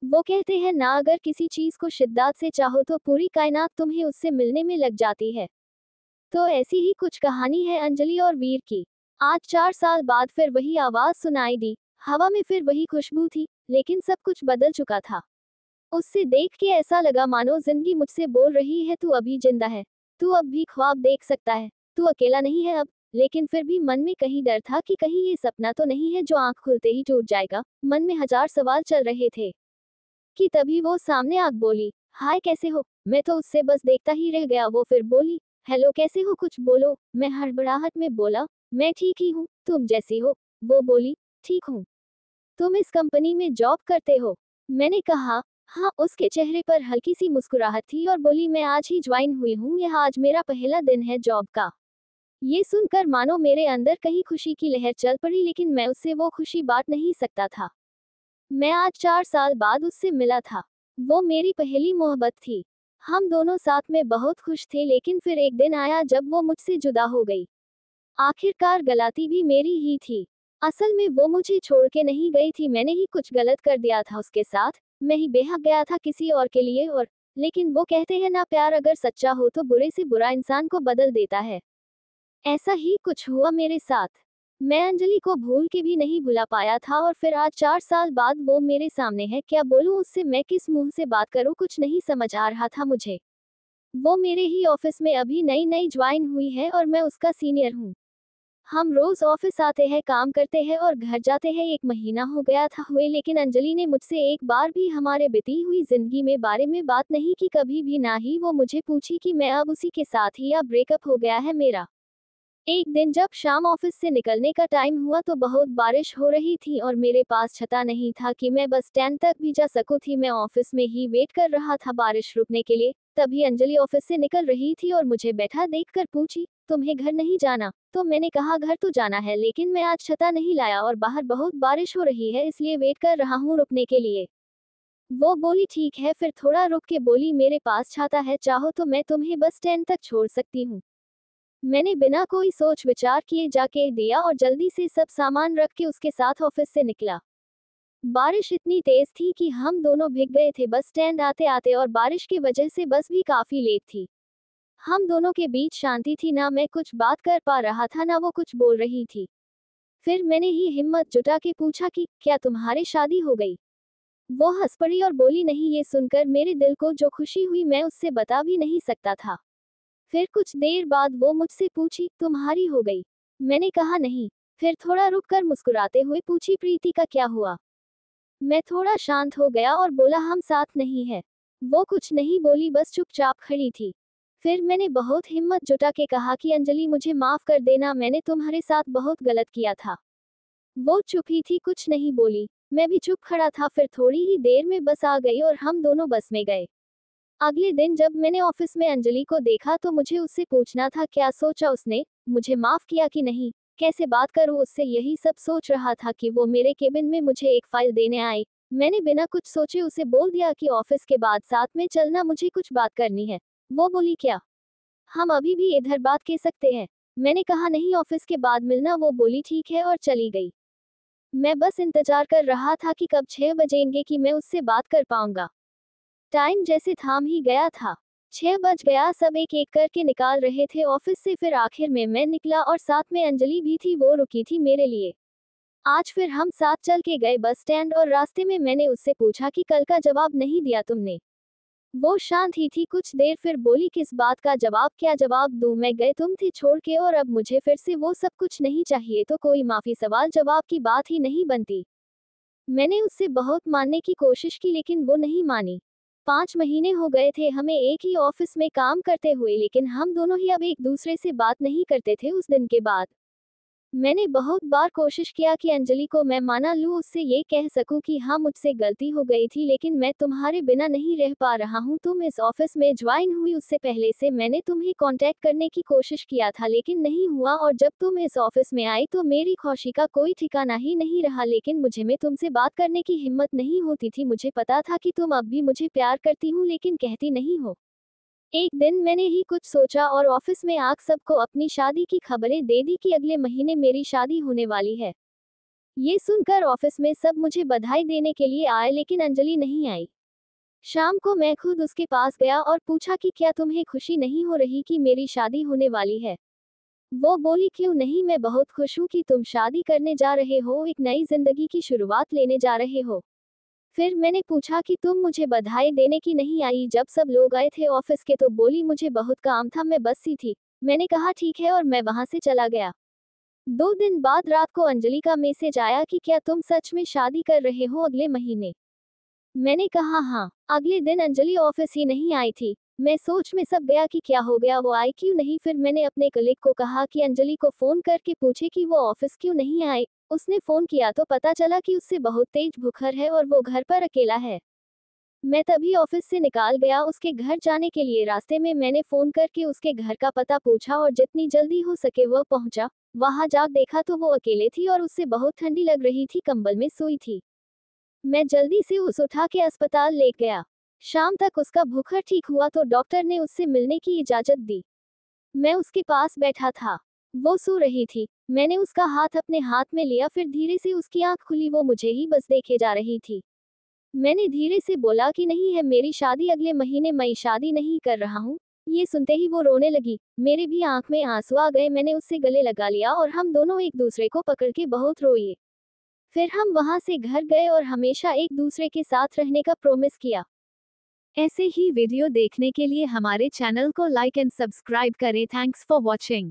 वो कहते हैं ना, अगर किसी चीज को शिद्दत से चाहो तो पूरी कायनात तुम्हें उससे मिलने में लग जाती है। तो ऐसी ही कुछ कहानी है अंजलि और वीर की। आज 4 साल बाद फिर वही आवाज सुनाई दी। हवा में फिर वही खुशबू थी, लेकिन सब कुछ बदल चुका था। उससे देख के ऐसा लगा मानो जिंदगी मुझसे बोल रही है, तू अभी जिंदा है। तू अब भी ख्वाब देख सकता है। तू अकेला नहीं है अब। लेकिन फिर भी मन में कहीं डर था कि कहीं ये सपना तो नहीं है जो आंख खुलते ही टूट जाएगा। मन में हजार सवाल चल रहे थे कि तभी वो सामने आग बोली, हाय कैसे हो। मैं तो उससे बस देखता ही रह गया। वो फिर बोली, हेलो कैसे हो, कुछ बोलो। मैं हड़बड़ाहट में बोला, मैं ठीक ही हूँ, तुम जैसी हो। वो बोली, ठीक हूँ। तुम इस कंपनी में जॉब करते हो। मैंने कहा, हाँ। उसके चेहरे पर हल्की सी मुस्कुराहट थी और बोली, मैं आज ही ज्वाइन हुई हूँ, यह आज मेरा पहला दिन है जॉब का। ये सुनकर मानो मेरे अंदर कहीं खुशी की लहर चल पड़ी, लेकिन मैं उससे वो खुशी बांट नहीं सकता था। मैं आज 4 साल बाद उससे मिला था। वो मेरी पहली मोहब्बत थी। हम दोनों साथ में बहुत खुश थे, लेकिन फिर एक दिन आया जब वो मुझसे जुदा हो गई। आखिरकार गलती भी मेरी ही थी। असल में वो मुझे छोड़ के नहीं गई थी, मैंने ही कुछ गलत कर दिया था उसके साथ। मैं ही बेहक गया था किसी और के लिए। और लेकिन वो कहते हैं ना, प्यार अगर सच्चा हो तो बुरे से बुरा इंसान को बदल देता है। ऐसा ही कुछ हुआ मेरे साथ। मैं अंजलि को भूल के भी नहीं भुला पाया था, और फिर आज 4 साल बाद वो मेरे सामने है। क्या बोलूं उससे, मैं किस मुंह से बात करूं, कुछ नहीं समझ आ रहा था मुझे। वो मेरे ही ऑफिस में अभी नई नई ज्वाइन हुई है और मैं उसका सीनियर हूँ। हम रोज ऑफिस आते हैं, काम करते हैं और घर जाते हैं। 1 महीना हो गया था हुए, लेकिन अंजलि ने मुझसे एक बार भी हमारे बीती हुई जिंदगी में बारे में बात नहीं की, कभी भी ना ही वो मुझे पूछी कि मैं अब उसी के साथ ही या ब्रेकअप हो गया है मेरा। एक दिन जब शाम ऑफिस से निकलने का टाइम हुआ तो बहुत बारिश हो रही थी और मेरे पास छता नहीं था कि मैं बस स्टैंड तक भी जा सकूं थी। मैं ऑफिस में ही वेट कर रहा था बारिश रुकने के लिए। तभी अंजलि ऑफिस से निकल रही थी और मुझे बैठा देखकर पूछी, तुम्हें घर नहीं जाना। तो मैंने कहा, घर तो जाना है, लेकिन मैं आज छता नहीं लाया और बाहर बहुत बारिश हो रही है, इसलिए वेट कर रहा हूँ रुकने के लिए। वो बोली, ठीक है। फिर थोड़ा रुक के बोली, मेरे पास छाता है, चाहो तो मैं तुम्हें बस स्टैंड तक छोड़ सकती हूँ। मैंने बिना कोई सोच विचार किए जाके दिया और जल्दी से सब सामान रख के उसके साथ ऑफिस से निकला। बारिश इतनी तेज थी कि हम दोनों भीग गए थे बस स्टैंड आते आते, और बारिश की वजह से बस भी काफी लेट थी। हम दोनों के बीच शांति थी, ना मैं कुछ बात कर पा रहा था ना वो कुछ बोल रही थी। फिर मैंने ही हिम्मत जुटा के पूछा कि क्या तुम्हारी शादी हो गई। वो हंस पड़ी और बोली, नहीं। ये सुनकर मेरे दिल को जो खुशी हुई मैं उससे बता भी नहीं सकता था। फिर कुछ देर बाद वो मुझसे पूछी, तुम्हारी हो गई। मैंने कहा, नहीं। फिर थोड़ा रुककर मुस्कुराते हुए पूछी, प्रीति का क्या हुआ। मैं थोड़ा शांत हो गया और बोला, हम साथ नहीं है। वो कुछ नहीं बोली, बस चुपचाप खड़ी थी। फिर मैंने बहुत हिम्मत जुटा के कहा कि अंजलि मुझे माफ कर देना, मैंने तुम्हारे साथ बहुत गलत किया था। वो चुप ही थी, कुछ नहीं बोली। मैं भी चुप खड़ा था। फिर थोड़ी ही देर में बस आ गई और हम दोनों बस में गए। अगले दिन जब मैंने ऑफिस में अंजलि को देखा तो मुझे उससे पूछना था क्या सोचा उसने, मुझे माफ किया कि नहीं, कैसे बात करूं उससे, यही सब सोच रहा था कि वो मेरे केबिन में मुझे एक फाइल देने आई। मैंने बिना कुछ सोचे उसे बोल दिया कि ऑफिस के बाद साथ में चलना, मुझे कुछ बात करनी है। वो बोली, क्या, हम अभी भी इधर बात कर सकते हैं। मैंने कहा, नहीं, ऑफिस के बाद मिलना। वो बोली, ठीक है, और चली गई। मैं बस इंतजार कर रहा था कि कब 6 बजेंगे कि मैं उससे बात कर पाऊंगा। टाइम जैसे थाम ही गया था। 6 बज गया, सब एक एक करके निकाल रहे थे ऑफिस से। फिर आखिर में मैं निकला और साथ में अंजलि भी थी, वो रुकी थी मेरे लिए। आज फिर हम साथ चल के गए बस स्टैंड, और रास्ते में मैंने उससे पूछा कि कल का जवाब नहीं दिया तुमने। वो शांत ही थी कुछ देर, फिर बोली, किस बात का जवाब, क्या जवाब दूं मैं, गए तुम थे छोड़ के और अब मुझे फिर से वो सब कुछ नहीं चाहिए, तो कोई माफी सवाल जवाब की बात ही नहीं बनती। मैंने उससे बहुत मानने की कोशिश की, लेकिन वो नहीं मानी। 5 महीने हो गए थे हमें एक ही ऑफिस में काम करते हुए, लेकिन हम दोनों ही अब एक दूसरे से बात नहीं करते थे उस दिन के बाद। मैंने बहुत बार कोशिश किया कि अंजलि को मैं माना लूं, उससे ये कह सकूं कि हाँ मुझसे गलती हो गई थी, लेकिन मैं तुम्हारे बिना नहीं रह पा रहा हूं। तुम इस ऑफिस में ज्वाइन हुई उससे पहले से मैंने तुम्हें कांटेक्ट करने की कोशिश किया था, लेकिन नहीं हुआ, और जब तुम इस ऑफिस में आई तो मेरी खुशी का कोई ठिकाना ही नहीं रहा। लेकिन मुझे में तुमसे बात करने की हिम्मत नहीं होती थी। मुझे पता था कि तुम अब भी मुझे प्यार करती हूँ, लेकिन कहती नहीं हो। एक दिन मैंने ही कुछ सोचा और ऑफिस में आग सबको अपनी शादी की खबरें दे दी कि अगले महीने मेरी शादी होने वाली है। ये सुनकर ऑफिस में सब मुझे बधाई देने के लिए आए लेकिन अंजलि नहीं आई। शाम को मैं खुद उसके पास गया और पूछा कि क्या तुम्हें खुशी नहीं हो रही कि मेरी शादी होने वाली है। वो बोली क्यों नहीं, मैं बहुत खुश हूँ कि तुम शादी करने जा रहे हो, एक नई जिंदगी की शुरुआत लेने जा रहे हो। फिर मैंने पूछा कि तुम मुझे बधाई देने की नहीं आई जब सब लोग आए थे ऑफिस के, तो बोली मुझे बहुत काम था, मैं बस सी थी। मैंने कहा ठीक है और मैं वहां से चला गया। 2 दिन बाद रात को अंजलि का मैसेज आया कि क्या तुम सच में शादी कर रहे हो अगले महीने। मैंने कहा हाँ। अगले दिन अंजलि ऑफिस ही नहीं आई थी। मैं सोच में सब गया कि क्या हो गया, वो आई क्यों नहीं। फिर मैंने अपने कलीग को कहा कि अंजलि को फोन करके पूछे कि वो ऑफिस क्यों नहीं आई। उसने फोन किया तो पता चला कि उससे बहुत तेज बुखार है और वो घर पर अकेला है। मैं तभी ऑफिस से निकाल गया उसके घर जाने के लिए। रास्ते में मैंने फोन करके उसके घर का पता पूछा और जितनी जल्दी हो सके वह पहुंचा। वहां जा देखा तो वो अकेले थी और उससे बहुत ठंडी लग रही थी, कंबल में सोई थी। मैं जल्दी से उसे उठा के अस्पताल ले गया। शाम तक उसका बुखार ठीक हुआ तो डॉक्टर ने उससे मिलने की इजाजत दी। मैं उसके पास बैठा था। वो सो रही थी। मैंने उसका हाथ अपने हाथ में लिया, फिर धीरे से उसकी आंख खुली, वो मुझे ही बस देखे जा रही थी। मैंने धीरे से बोला कि नहीं है मेरी शादी अगले महीने, मैं शादी नहीं कर रहा हूँ। ये सुनते ही वो रोने लगी। मेरे भी आंख में आंसू आ गए। मैंने उससे गले लगा लिया और हम दोनों एक दूसरे को पकड़ के बहुत रोए। फिर हम वहां से घर गए और हमेशा एक दूसरे के साथ रहने का प्रॉमिस किया। ऐसे ही वीडियो देखने के लिए हमारे चैनल को लाइक एंड सब्सक्राइब करें। Thanks for watching.